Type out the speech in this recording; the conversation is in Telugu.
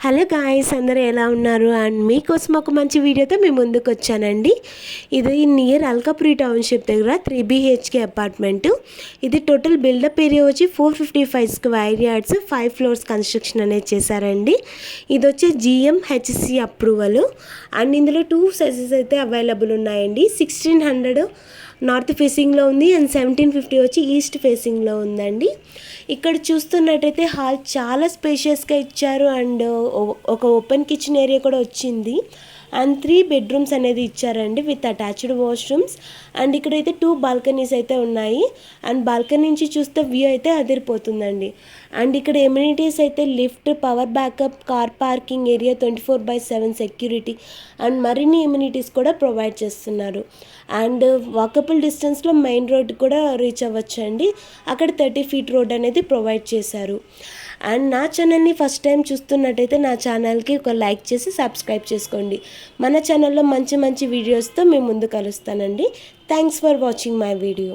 హలో గాయ్స్, అందరూ ఎలా ఉన్నారు? అండ్ మీకోసం ఒక మంచి వీడియోతో మీ ముందుకు వచ్చానండి. ఇది నియర్ అల్కాపురి టౌన్షిప్ దగ్గర 3 BHK అపార్ట్మెంటు. ఇది టోటల్ బిల్డప్ ఏరియా వచ్చి 455 స్క్వేర్ యార్డ్స్, 5 ఫ్లోర్స్ కన్స్ట్రక్షన్ అనేది చేశారండి. ఇది వచ్చి GMHC అప్రూవల్. అండ్ ఇందులో 2 సైజెస్ అయితే అవైలబుల్ ఉన్నాయండి. 1600 నార్త్ ఫేసింగ్లో ఉంది అండ్ 1750 వచ్చి ఈస్ట్ ఫేసింగ్లో ఉందండి. ఇక్కడ చూస్తున్నట్టయితే హాల్ చాలా స్పేషియస్గా ఇచ్చారు అండ్ ఒక ఓపెన్ కిచెన్ ఏరియా కూడా వచ్చింది. అండ్ 3 బెడ్రూమ్స్ అనేది ఇచ్చారండి విత్ అటాచ్డ్ వాష్రూమ్స్. అండ్ ఇక్కడైతే 2 బాల్కనీస్ అయితే ఉన్నాయి. అండ్ బాల్కనీ నుంచి చూస్తే వ్యూ అయితే అదిరిపోతుందండి. అండ్ ఇక్కడ ఎమ్యూనిటీస్ అయితే lift, power backup, car parking area, 24/7 security and మరిన్ని ఎమ్యూనిటీస్ కూడా ప్రొవైడ్ చేస్తున్నారు. అండ్ వాకబుల్ డిస్టెన్స్లో మెయిన్ రోడ్ కూడా రీచ్ అవ్వచ్చండి. అక్కడ 30 ఫీట్ రోడ్ అనేది ప్రొవైడ్ చేశారు. అండ్ నా ఛానల్ని ఫస్ట్ టైం చూస్తున్నట్టయితే నా ఛానల్కి ఒక లైక్ చేసి సబ్స్క్రైబ్ చేసుకోండి. మన ఛానల్లో మంచి మంచి వీడియోస్తో మేము ముందు కలుస్తానండి. Thanks for watching my video.